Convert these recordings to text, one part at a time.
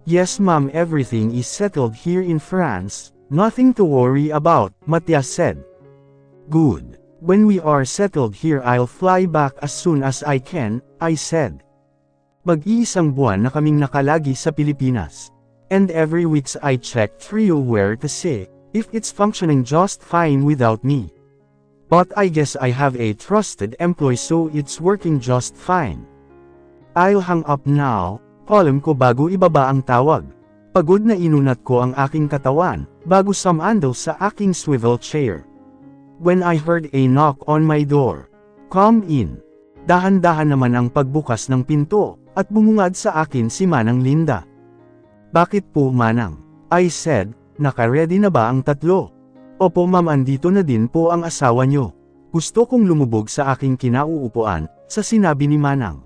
Yes ma'am, everything is settled here in France, nothing to worry about, Matias said. Good. When we are settled here I'll fly back as soon as I can, I said. Mag-iisang buwan na kaming nakalagi sa Pilipinas. And every week I check through where to see if it's functioning just fine without me. But I guess I have a trusted employee so it's working just fine. I'll hang up now, alam ko bago ibaba ang tawag. Pagod na inunat ko ang aking katawan, bago sumandal sa aking swivel chair. When I heard a knock on my door. Come in. Dahan-dahan naman ang pagbukas ng pinto, at bumungad sa akin si Manang Linda. Bakit po Manang? I said, naka-ready na ba ang tatlo? Opo ma'am, andito na din po ang asawa nyo. Gusto kong lumubog sa aking kinauupuan, sa sinabi ni Manang.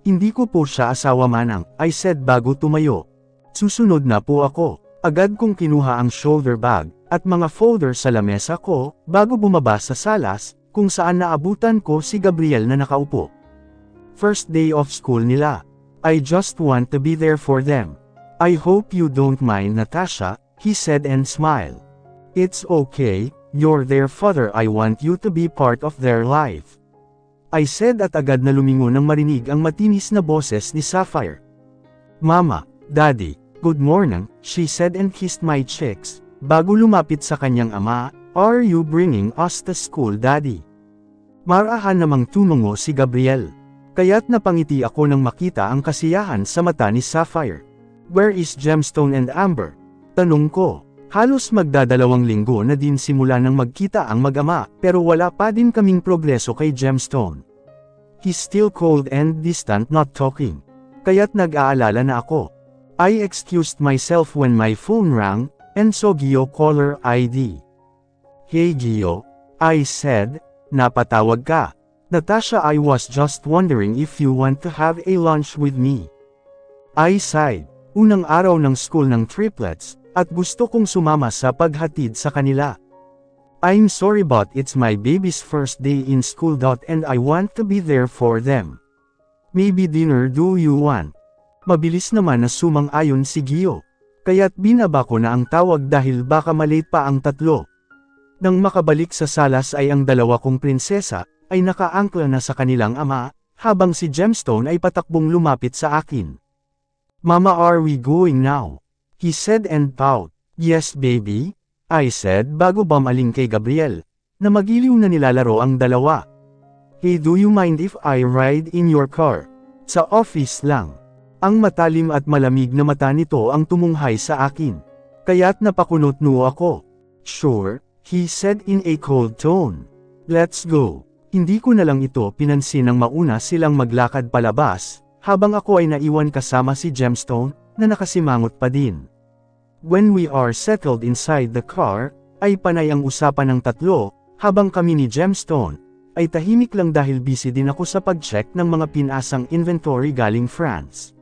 Hindi ko po siya asawa Manang, I said bago tumayo. Susunod na po ako. Agad kong kinuha ang shoulder bag, at mga folder sa lamesa ko, bago bumaba sa salas, kung saan naabutan ko si Gabriel na nakaupo. First day of school nila. I just want to be there for them. I hope you don't mind Natasha, he said and smiled. It's okay, you're their father, I want you to be part of their life. I said at agad na lumingon nang marinig ang matinis na boses ni Sapphire. Mama, Daddy, good morning, she said and kissed my cheeks, bago lumapit sa kanyang ama, are you bringing us to school Daddy? Marahan namang tumungo si Gabriel. Kaya't napangiti ako nang makita ang kasiyahan sa mata ni Sapphire. Where is Gemstone and Amber? Tanong ko. Halos magdadalawang linggo na din simula nang magkita ang mag-ama, pero wala pa din kaming progreso kay Gemstone. He's still cold and distant, not talking. Kaya't nag-aalala na ako. I excused myself when my phone rang, and saw Gio caller ID. Hey Gio, I said, napatawag ka. Natasha, I was just wondering if you want to have a lunch with me. I sighed. Unang araw ng school ng triplets, at gusto kong sumama sa paghatid sa kanila. I'm sorry but it's my baby's first day in school and I want to be there for them. Maybe dinner do you want? Mabilis naman na sumang-ayon si Gio. Kaya't binaba ko na ang tawag dahil baka malate pa ang tatlo. Nang makabalik sa salas ay ang dalawa kong prinsesa, ay nakaangkla na sa kanilang ama, habang si Gemstone ay patakbong lumapit sa akin. Mama, are we going now? He said and pout. Yes baby, I said bago bumaling kay Gabriel, na magiliw na nilalaro ang dalawa. Hey, do you mind if I ride in your car? Sa office lang. Ang matalim at malamig na mata nito ang tumunghay sa akin. Kaya't napakunot-no ako. Sure, he said in a cold tone. Let's go. Hindi ko na lang ito pinansin nang mauna silang maglakad palabas, habang ako ay naiwan kasama si Gemstone, na nakasimangot pa din. When we are settled inside the car, ay panay ang usapan ng tatlo, habang kami ni Gemstone, ay tahimik lang dahil busy din ako sa pag-check ng mga pinasang inventory galing France.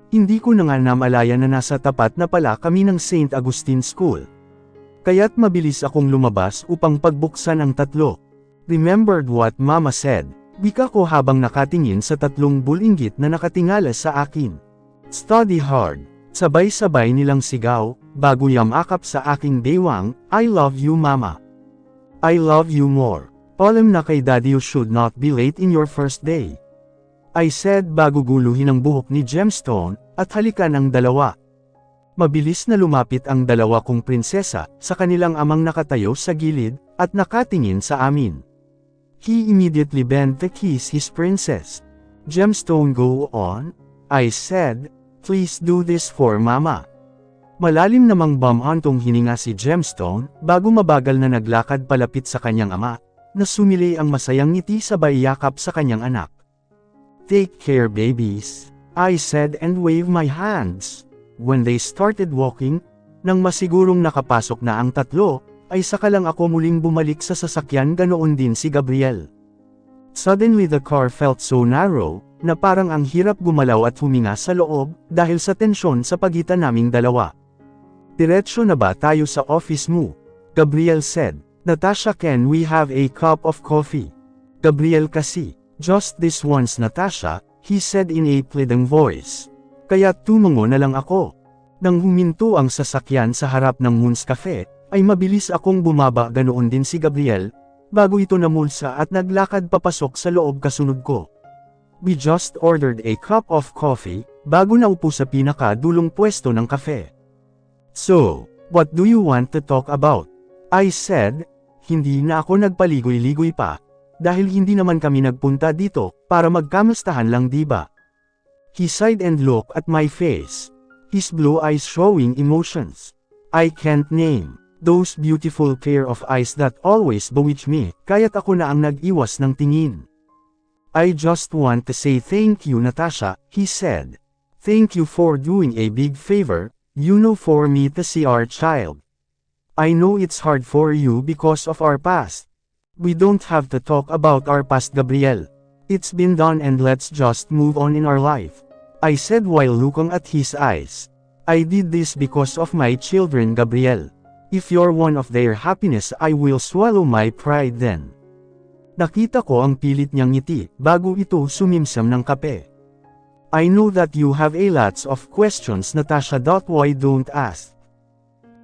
Hindi ko na nga namalaya na nasa tapat na pala kami ng St. Augustine School. Kaya't mabilis akong lumabas upang pagbuksan ang tatlo. Remembered what Mama said, wika ko habang nakatingin sa tatlong bulinggit na nakatingala sa akin. Study hard. Sabay-sabay nilang sigaw, bago yamakap sa aking baywang, I love you Mama. I love you more. Alam na kay Daddy you should not be late in your first day. I said bago guluhin ang buhok ni Gemstone, at halikan ang dalawa. Mabilis na lumapit ang dalawa kong prinsesa, sa kanilang amang nakatayo sa gilid, at nakatingin sa amin. He immediately bent to kiss his princess. Gemstone, go on? I said, please do this for Mama. Malalim namang bumhantong hininga si Gemstone, bago mabagal na naglakad palapit sa kanyang ama, na sumili ang masayang ngiti sabay yakap sa kanyang anak. Take care babies, I said and waved my hands. When they started walking, nang masigurong nakapasok na ang tatlo, ay saka lang ako muling bumalik sa sasakyan, ganoon din si Gabriel. Suddenly the car felt so narrow, na parang ang hirap gumalaw at huminga sa loob, dahil sa tensyon sa pagitan naming dalawa. Diretsyo na ba tayo sa office mo? Gabriel said. Natasha, can we have a cup of coffee? Gabriel kasi. Just this once Natasha, he said in a pleading voice. Kaya tumungo na lang ako. Nang huminto ang sasakyan sa harap ng Moon's Cafe, ay mabilis akong bumaba, ganoon din si Gabriel, bago ito namulsa at naglakad papasok sa loob kasunod ko. We just ordered a cup of coffee, bago naupo sa pinaka-dulong pwesto ng kafe. So, what do you want to talk about? I said. Hindi na ako nagpaligoy-ligoy pa, dahil hindi naman kami nagpunta dito para magkamustahan lang, diba? He sighed and looked at my face, his blue eyes showing emotions I can't name. Those beautiful pair of eyes that always bewitch me, kaya't ako na ang nag-iwas ng tingin. I just want to say thank you, Natasha, he said. Thank you for doing a big favor, for me to see our child. I know it's hard for you because of our past. We don't have to talk about our past, Gabriel. It's been done and let's just move on in our life, I said while looking at his eyes. I did this because of my children, Gabriel. If you're one of their happiness, I will swallow my pride then. Nakita ko ang pilit niyang ngiti, bago ito sumimsam ng kape. I know that you have a lots of questions, Natasha. Why don't ask?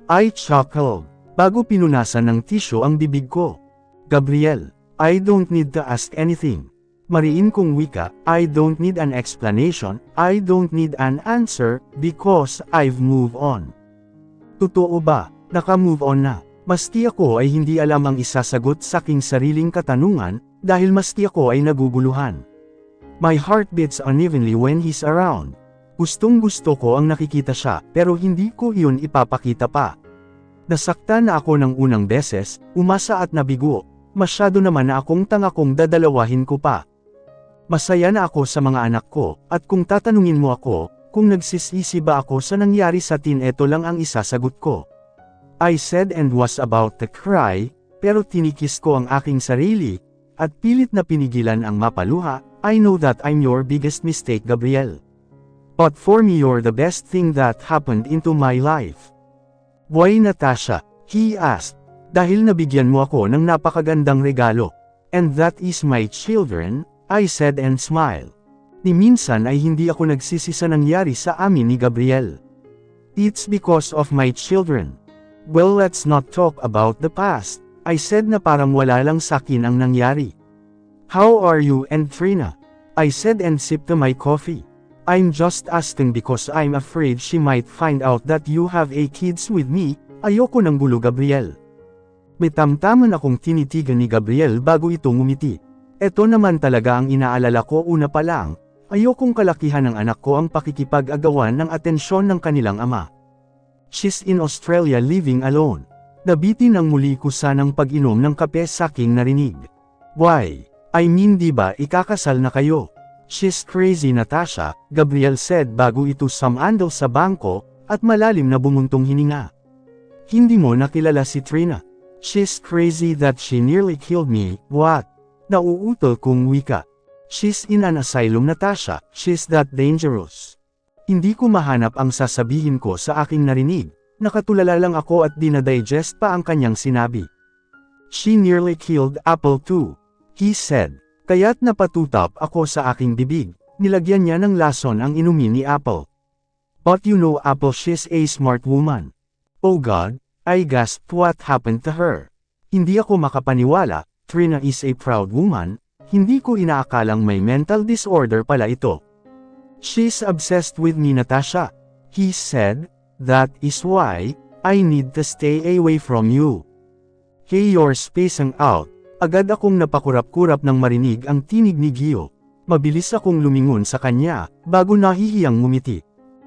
I chuckled, bago pinunasan ng tissue ang bibig ko. Gabriel, I don't need to ask anything. Mariin kong wika, I don't need an explanation, I don't need an answer, because I've moved on. Totoo ba? Naka-move on na. Maski ako ay hindi alam ang isasagot sa aking sariling katanungan, dahil maski ako ay naguguluhan. My heart beats unevenly when he's around. Gustong-gusto ko ang nakikita siya, pero hindi ko iyon ipapakita pa. Nasaktan na ako ng unang beses, umasa at nabigo, masyado naman na akong tanga kung dadalawahin ko pa. Masaya na ako sa mga anak ko, at kung tatanungin mo ako, kung nagsisisi ba ako sa nangyari sa atin, ito lang ang isasagot ko. I said and was about to cry, pero tinikis ko ang aking sarili, at pilit na pinigilan ang mapaluha. I know that I'm your biggest mistake, Gabriel. But for me you're the best thing that happened into my life. Why, Natasha? He asked. Dahil nabigyan mo ako ng napakagandang regalo. And that is my children, I said and smiled. Ni minsan ay hindi ako nagsisi sa nangyari sa amin ni Gabriel. It's because of my children. Well, let's not talk about the past, I said na parang wala lang sakin ang nangyari. How are you and Trina? I said and sipped my coffee. I'm just asking because I'm afraid she might find out that you have a kids with me. Ayoko ng gulo, Gabriel. May tamtaman akong tinitigan ni Gabriel bago ito ngumiti. Ito naman talaga ang inaalala ko una pa lang. Ayokong kalakihan ng anak ko ang pakikipag-agawan ng atensyon ng kanilang ama. She's in Australia living alone. Nabitin ang muli ko sanang pag-inom ng kape sa aking narinig. Why? I mean, di ba ikakasal na kayo? She's crazy, Natasha, Gabriel said bago ito sumandal sa bangko, at malalim na bumuntong hininga. Hindi mo nakilala si Trina. She's crazy that she nearly killed me. What? Nauutol kong wika. She's in an asylum, Natasha, she's that dangerous. Hindi ko mahanap ang sasabihin ko sa aking narinig, nakatulala lang ako at dinadigest pa ang kanyang sinabi. She nearly killed Apple too, he said. Kaya't napatutap ako sa aking bibig, nilagyan niya ng lason ang inumin ni Apple. But you know Apple, she's a smart woman. Oh God, I gasped, what happened to her? Hindi ako makapaniwala, Trina is a proud woman, hindi ko inaakalang may mental disorder pala ito. She's obsessed with me, Natasha, he said, that is why, I need to stay away from you. Hey, you're spacing out. Agad akong napakurap-kurap nang marinig ang tinig ni Gio. Mabilis akong lumingon sa kanya, bago nahihiyang ngumiti.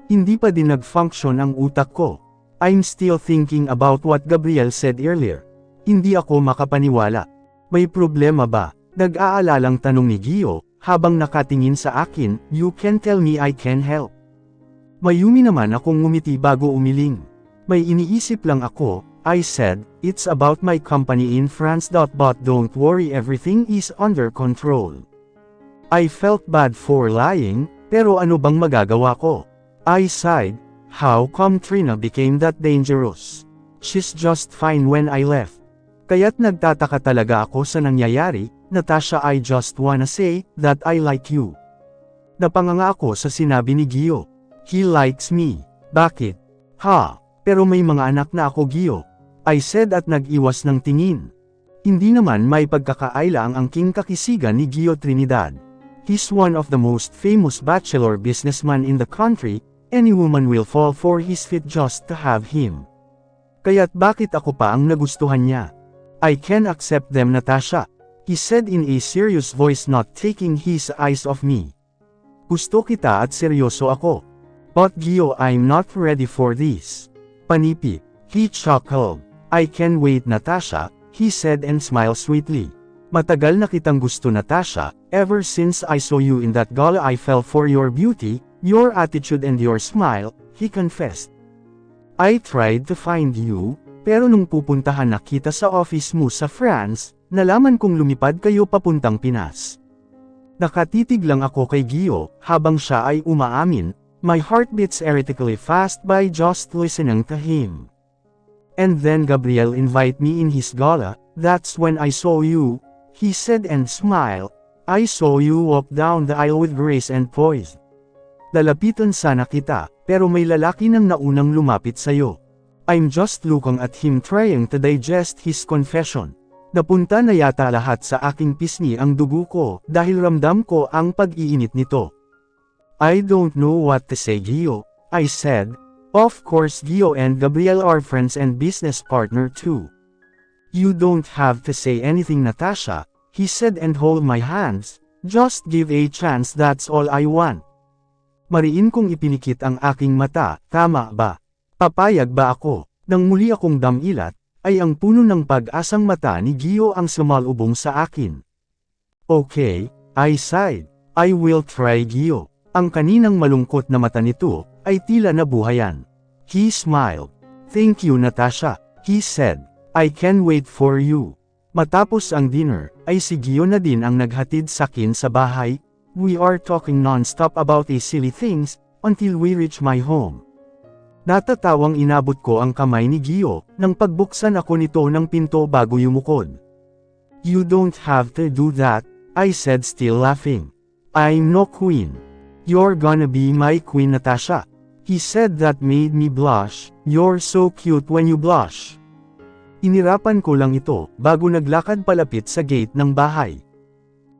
Hindi pa din nag-function ang utak ko. I'm still thinking about what Gabriel said earlier. Hindi ako makapaniwala. May problema ba? Nag-aalalang tanong ni Gio, habang nakatingin sa akin. You can tell me, I can help. Mayumi naman akong ngumiti bago umiling. May iniisip lang ako, I said, it's about my company in France. But don't worry, everything is under control. I felt bad for lying, pero ano bang magagawa ko? I sighed, how come Trina became that dangerous? She's just fine when I left. Kaya't nagtataka talaga ako sa nangyayari. Natasha, I just wanna say, that I like you. Napanganga ako sa sinabi ni Gio. He likes me. Bakit? Ha, pero may mga anak na ako Gio. I said at nag-iwas ng tingin. Hindi naman may pagkakaila ang angking kakisigan ni Gio Trinidad. He's one of the most famous bachelor businessman in the country, any woman will fall for his feet just to have him. Kaya't bakit ako pa ang nagustuhan niya? I can accept them Natasha, he said in a serious voice not taking his eyes off me. Gusto kita at seryoso ako. But Gio I'm not ready for this. Panipi, he chuckled. I can wait Natasha, he said and smiled sweetly. Matagal na kitang gusto Natasha, ever since I saw you in that gala I fell for your beauty, your attitude and your smile, he confessed. I tried to find you, pero nung pupuntahan na kita sa office mo sa France, nalaman kong lumipad kayo papuntang Pinas. Nakatitig lang ako kay Gio, habang siya ay umaamin, my heart beats erratically fast by just listening to him. And then Gabriel invited me in his gala, that's when I saw you, he said and smiled, I saw you walk down the aisle with grace and poise. Lalapitan sana kita, pero may lalaki nang naunang lumapit sayo. I'm just looking at him trying to digest his confession. Napunta na yata lahat sa aking pisngi ang dugo ko, dahil ramdam ko ang pag-iinit nito. I don't know what to say Gio, I said. Of course Gio and Gabriel are friends and business partner too. You don't have to say anything Natasha, he said and hold my hands, just give a chance that's all I want. Mariin kong ipinikit ang aking mata, tama ba? Papayag ba ako? Nang muli akong damilat, ay ang puno ng pag-asang mata ni Gio ang sumalubong sa akin. Okay, I sighed. I will try Gio. Ang kaninang malungkot na mata nito, ay tila nabuhayan. He smiled. Thank you Natasha, he said. I can wait for you. Matapos ang dinner, ay si Gio na din ang naghatid sakin sa bahay. We are talking non-stop about silly things, until we reach my home. Natatawang inabot ko ang kamay ni Gio, nang pagbuksan ako nito ng pinto bago yumukod. You don't have to do that, I said still laughing. I'm no queen. You're gonna be my queen Natasha. He said that made me blush, you're so cute when you blush. Inirapan ko lang ito, bago naglakad palapit sa gate ng bahay.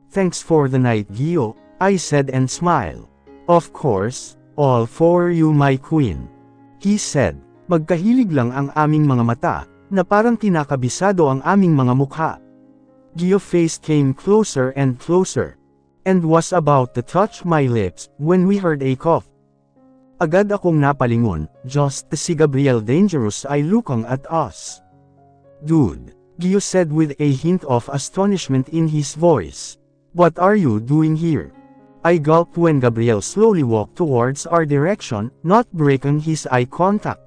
Thanks for the night Gio, I said and smiled. Of course, all for you my queen. He said, magkahilig lang ang aming mga mata, na parang kinakabisado ang aming mga mukha. Gio's face came closer and closer, and was about to touch my lips, when we heard a cough. Agad akong napalingon, just to see Gabriel Dangerous ay looking at us. Dude, Gio said with a hint of astonishment in his voice. What are you doing here? I gulped when Gabriel slowly walked towards our direction, not breaking his eye contact.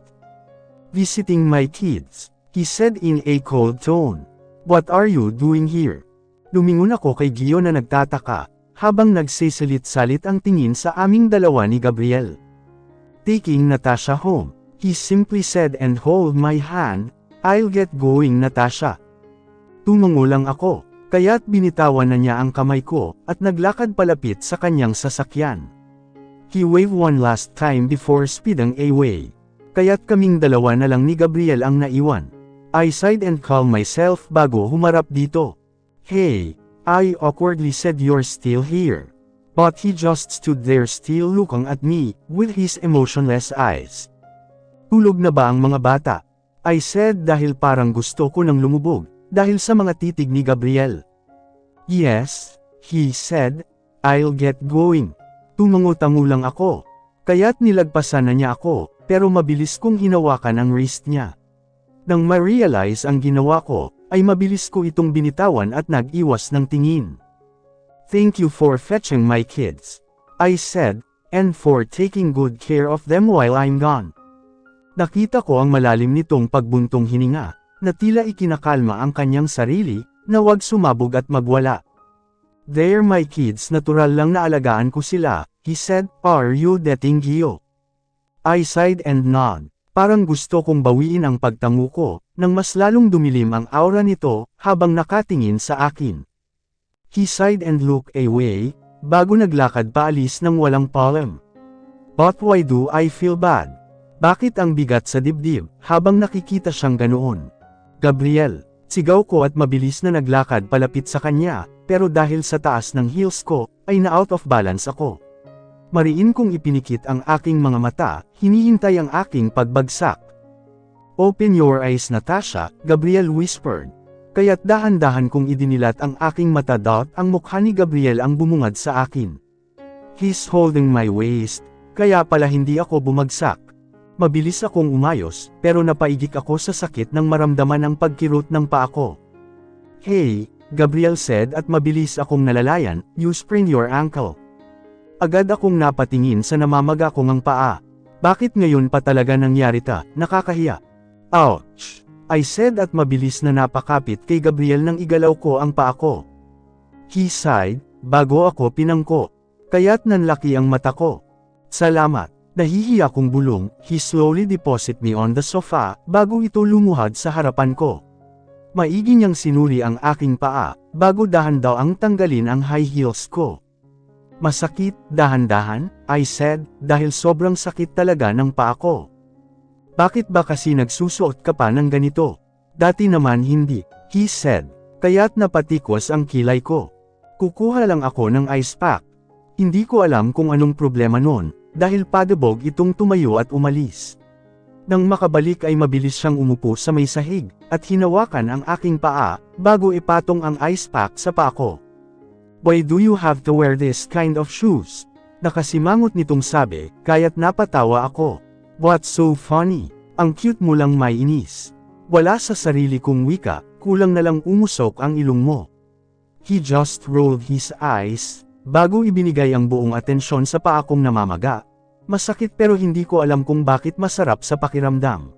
Visiting my kids, he said in a cold tone. What are you doing here? Lumingon ako kay Gio na nagtataka, habang nagsisalit-salit ang tingin sa aming dalawa ni Gabriel. Taking Natasha home, he simply said and hold my hand, I'll get going Natasha. Tumango lang ako, kaya't binitawan na niya ang kamay ko, at naglakad palapit sa kanyang sasakyan. He waved one last time before speeding away. Kaya't kaming dalawa na lang ni Gabriel ang naiwan. I sighed and calmed myself bago humarap dito. Hey, I awkwardly said you're still here. But he just stood there still looking at me, with his emotionless eyes. Tulog na ba ang mga bata? I said dahil parang gusto ko nang lumubog, dahil sa mga titig ni Gabriel. Yes, he said, I'll get going. Tumango-tango lang ako. Kaya't nilagpasan na niya ako, pero mabilis kong hinawakan ang wrist niya. Nang ma-realize ang ginawa ko, ay mabilis ko itong binitawan at nag-iwas ng tingin. Thank you for fetching my kids, I said, and for taking good care of them while I'm gone. Nakita ko ang malalim nitong pagbuntong hininga, na tila ikinakalma ang kanyang sarili, na wag sumabog at magwala. They're my kids, natural lang na alagaan ko sila, he said. Are you dating Gio? I sighed and nodded. Parang gusto kong bawiin ang pagtango ko, nang mas lalong dumilim ang aura nito, habang nakatingin sa akin. He sighed and looked away, bago naglakad paalis ng walang palem. But why do I feel bad? Bakit ang bigat sa dibdib, habang nakikita siyang ganoon? Gabriel, sigaw ko at mabilis na naglakad palapit sa kanya, pero dahil sa taas ng heels ko, ay na-out of balance ako. Mariin kong ipinikit ang aking mga mata, hinihintay ang aking pagbagsak. Open your eyes Natasha, Gabriel whispered. Kaya't dahan-dahan kong idinilat ang aking mata. Ang mukha ni Gabriel ang bumungad sa akin. He's holding my waist, kaya pala hindi ako bumagsak. Mabilis akong umayos, pero napaigik ako sa sakit nang maramdaman ang pagkirot ng paa ko. Hey, Gabriel said at mabilis akong nalalayan, you sprained your ankle. Agad akong napatingin sa namamaga kong ang paa. Bakit ngayon pa talaga nangyari ta? Nakakahiya. Ouch! I said at mabilis na napakapit kay Gabriel nang igalaw ko ang paa ko. He sighed, bago ako pinangko. Kaya't nanlaki ang mata ko. Salamat. Nahihiya kong bulong, he slowly deposit me on the sofa, bago ito lumuhad sa harapan ko. Maigi niyang sinuri ang aking paa, bago dahan-daw ang tanggalin ang high heels ko. Masakit, dahan-dahan, I said, dahil sobrang sakit talaga ng paa ko. Bakit ba kasi nagsusuot ka pa ng ganito? Dati naman hindi, he said, kaya't napatikwas ang kilay ko. Kukuha lang ako ng ice pack. Hindi ko alam kung anong problema noon, dahil padabog itong tumayo at umalis. Nang makabalik ay mabilis siyang umupo sa may sahig, at hinawakan ang aking paa, bago ipatong ang ice pack sa paa ko. Why do you have to wear this kind of shoes? Nakasimangot nitong sabi, kaya't napatawa ako. What's so funny? Ang cute mo lang may inis. Wala sa sarili kong wika, kulang na lang umusok ang ilong mo. He just rolled his eyes, bago ibinigay ang buong atensyon sa paa kong namamaga. Masakit pero hindi ko alam kung bakit masarap sa pakiramdam.